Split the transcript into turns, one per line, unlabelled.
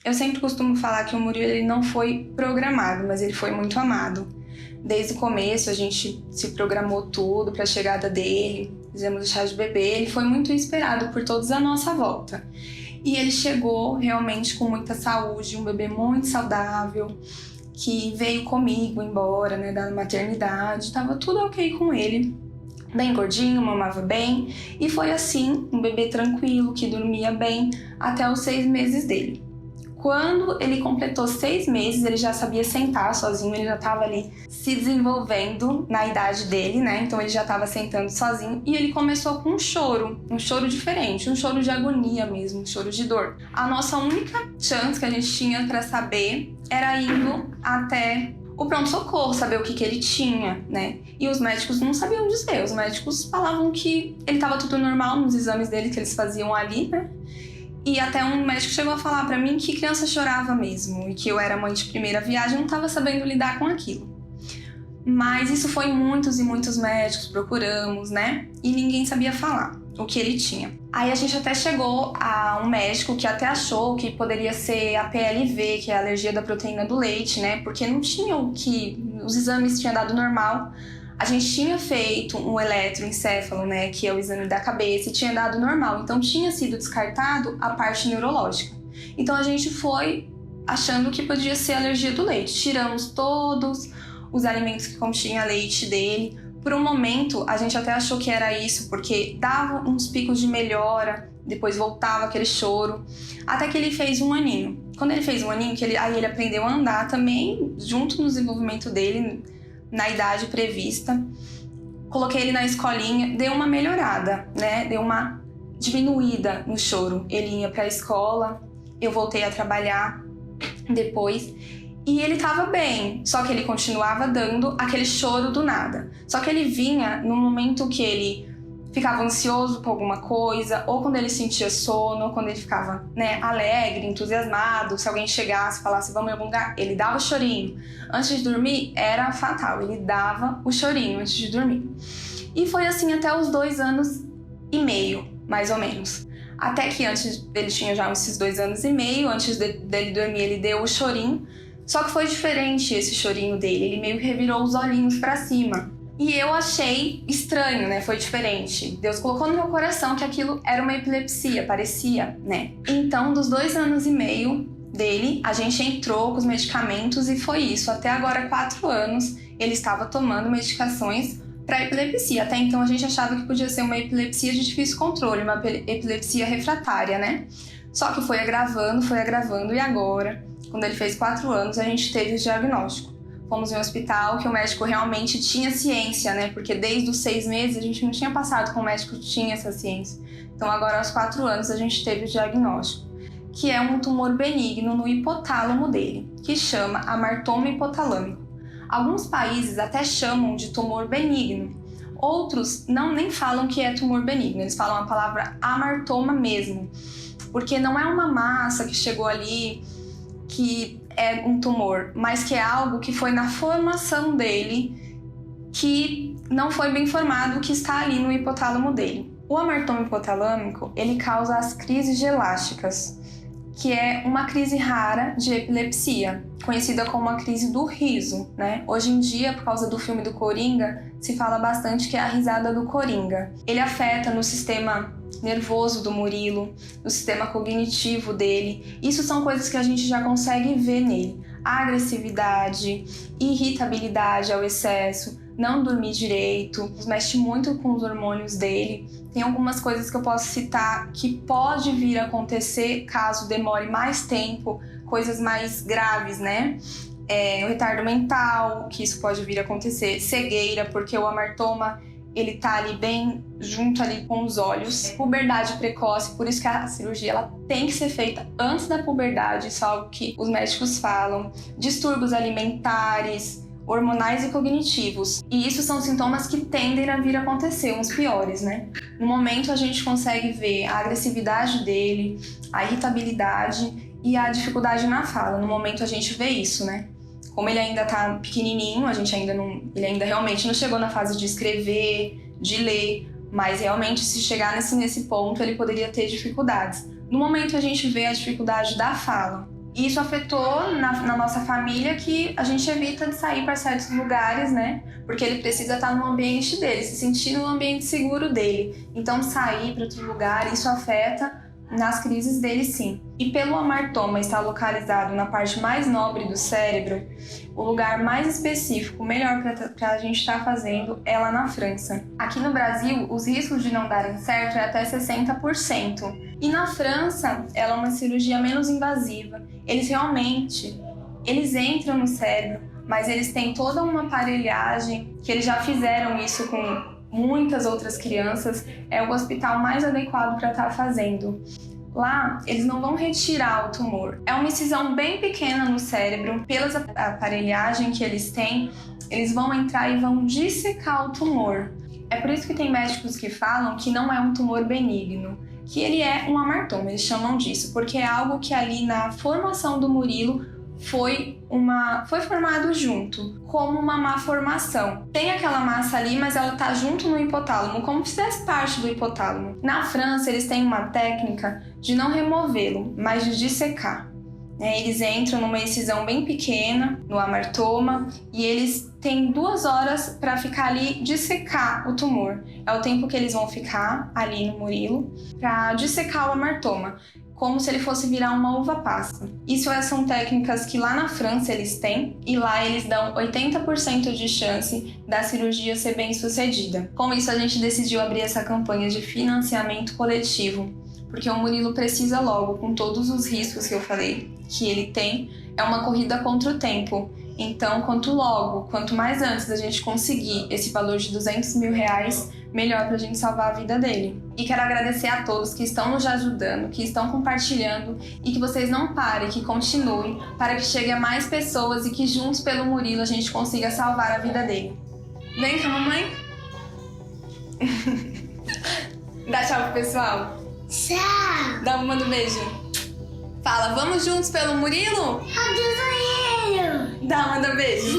Eu sempre costumo falar que o Murilo ele não foi programado, mas ele foi muito amado. Desde o começo a gente se programou tudo para a chegada dele, fizemos o chá de bebê, ele foi muito esperado por todos à nossa volta. E ele chegou realmente com muita saúde, um bebê muito saudável, que veio comigo embora, né, da maternidade, estava tudo ok com ele. Bem gordinho, mamava bem, e foi assim, um bebê tranquilo, que dormia bem, até os 6 meses dele. Quando ele completou 6 meses, ele já sabia sentar sozinho, ele já estava ali se desenvolvendo na idade dele, né? Então ele já estava sentando sozinho e ele começou com um choro diferente, um choro de agonia mesmo, um choro de dor. A nossa única chance que a gente tinha para saber era indo até o pronto-socorro, saber o que ele tinha, né? E os médicos não sabiam dizer, os médicos falavam que ele estava tudo normal nos exames dele que eles faziam ali, né? E até um médico chegou a falar pra mim que criança chorava mesmo e que eu era mãe de primeira viagem e não estava sabendo lidar com aquilo. Mas isso foi muitos e muitos médicos, procuramos, né? E ninguém sabia falar o que ele tinha. Aí a gente até chegou a um médico que até achou que poderia ser a PLV, que é a alergia da proteína do leite, né? Porque não tinha o que... Os exames tinham dado normal. A gente tinha feito um eletroencefalo, né, que é o exame da cabeça, e tinha dado normal. Então tinha sido descartado a parte neurológica. Então a gente foi achando que podia ser alergia do leite. Tiramos todos os alimentos que continham leite dele. Por um momento a gente até achou que era isso, porque dava uns picos de melhora, depois voltava aquele choro, até que ele fez 1 aninho. Quando ele fez 1 aninho, aí ele aprendeu a andar também, junto no desenvolvimento dele, na idade prevista. Coloquei ele na escolinha, deu uma melhorada, né? Deu uma diminuída no choro. Ele ia pra escola, eu voltei a trabalhar depois e ele tava bem, só que ele continuava dando aquele choro do nada. Só que ele vinha no momento que ele ficava ansioso por alguma coisa, ou quando ele sentia sono, ou quando ele ficava, né, alegre, entusiasmado, se alguém chegasse e falasse vamos em algum lugar, ele dava o chorinho. Antes de dormir era fatal, ele dava o chorinho antes de dormir. E foi assim até os 2 anos e meio, mais ou menos. Até que antes, ele tinha já esses 2 anos e meio, antes dele dormir ele deu o chorinho, só que foi diferente esse chorinho dele, ele meio que revirou os olhinhos pra cima. E eu achei estranho, né? Foi diferente. Deus colocou no meu coração que aquilo era uma epilepsia, parecia, né? Então, dos 2 anos e meio dele, a gente entrou com os medicamentos e foi isso. Até agora, 4 anos, ele estava tomando medicações para epilepsia. Até então, a gente achava que podia ser uma epilepsia de difícil controle, uma epilepsia refratária, né? Só que foi agravando e agora, quando ele fez 4 anos, a gente teve o diagnóstico. Fomos em um hospital que o médico realmente tinha ciência, né? Porque desde os 6 meses a gente não tinha passado com o médico que tinha essa ciência. Então agora aos 4 anos a gente teve o diagnóstico, que é um tumor benigno no hipotálamo dele, que chama amartoma hipotalâmico. Alguns países até chamam de tumor benigno. Outros nem falam que é tumor benigno, eles falam a palavra amartoma mesmo, porque não é uma massa que chegou ali que é um tumor, mas que é algo que foi na formação dele, que não foi bem formado, que está ali no hipotálamo dele. O amartoma hipotalâmico, ele causa as crises gelásticas, que é uma crise rara de epilepsia, conhecida como a crise do riso, né? Hoje em dia, por causa do filme do Coringa, se fala bastante que é a risada do Coringa. Ele afeta no sistema nervoso do Murilo, no sistema cognitivo dele. Isso são coisas que a gente já consegue ver nele. Agressividade, irritabilidade ao excesso, não dormir direito, mexe muito com os hormônios dele. Tem algumas coisas que eu posso citar que pode vir a acontecer caso demore mais tempo, coisas mais graves, né? O retardo mental, que isso pode vir a acontecer, cegueira, porque o amartoma ele tá ali bem junto ali com os olhos, puberdade precoce, por isso que a cirurgia ela tem que ser feita antes da puberdade, isso é algo que os médicos falam, distúrbios alimentares, hormonais e cognitivos, e isso são sintomas que tendem a vir a acontecer, uns piores, né? No momento a gente consegue ver a agressividade dele, a irritabilidade e a dificuldade na fala, no momento a gente vê isso, né? Como ele ainda tá pequenininho, ele ainda realmente não chegou na fase de escrever, de ler, mas realmente se chegar nesse ponto ele poderia ter dificuldades. No momento a gente vê a dificuldade da fala, E isso afetou na nossa família, que a gente evita de sair para certos lugares, né? Porque ele precisa estar no ambiente dele, se sentir no ambiente seguro dele. Então, sair para outro lugar, isso afeta nas crises dele, sim. E pelo amartoma estar localizado na parte mais nobre do cérebro, o lugar mais específico, melhor para a gente estar fazendo é lá na França. Aqui no Brasil, os riscos de não darem certo é até 60%. E na França, ela é uma cirurgia menos invasiva. Eles entram no cérebro, mas eles têm toda uma aparelhagem, que eles já fizeram isso com muitas outras crianças. É o hospital mais adequado para estar fazendo. Lá, eles não vão retirar o tumor. É uma incisão bem pequena no cérebro. Pelas aparelhagem que eles têm, eles vão entrar e vão dissecar o tumor. É por isso que tem médicos que falam que não é um tumor benigno, que ele é um amartoma, eles chamam disso, porque é algo que ali na formação do Murilo foi formado junto, como uma má formação. Tem aquela massa ali, mas ela tá junto no hipotálamo, como se fizesse parte do hipotálamo. Na França, eles têm uma técnica de não removê-lo, mas de dissecar. Eles entram numa incisão bem pequena, no amartoma, e eles têm 2 horas para ficar ali, dissecar o tumor. É o tempo que eles vão ficar ali no Murilo para dissecar o amartoma, como se ele fosse virar uma uva passa. Isso são técnicas que lá na França eles têm, e lá eles dão 80% de chance da cirurgia ser bem sucedida. Com isso, a gente decidiu abrir essa campanha de financiamento coletivo, porque o Murilo precisa logo, com todos os riscos que eu falei que ele tem, é uma corrida contra o tempo. Então, quanto mais antes da gente conseguir esse valor de R$200 mil, melhor pra gente salvar a vida dele. E quero agradecer a todos que estão nos ajudando, que estão compartilhando, e que vocês não parem, que continuem, para que chegue a mais pessoas e que juntos pelo Murilo a gente consiga salvar a vida dele. Vem cá, mamãe. Dá tchau pro pessoal.
Tchau.
Manda um beijo. Fala, vamos juntos pelo Murilo?
Adeus, Murilo.
Manda um beijo.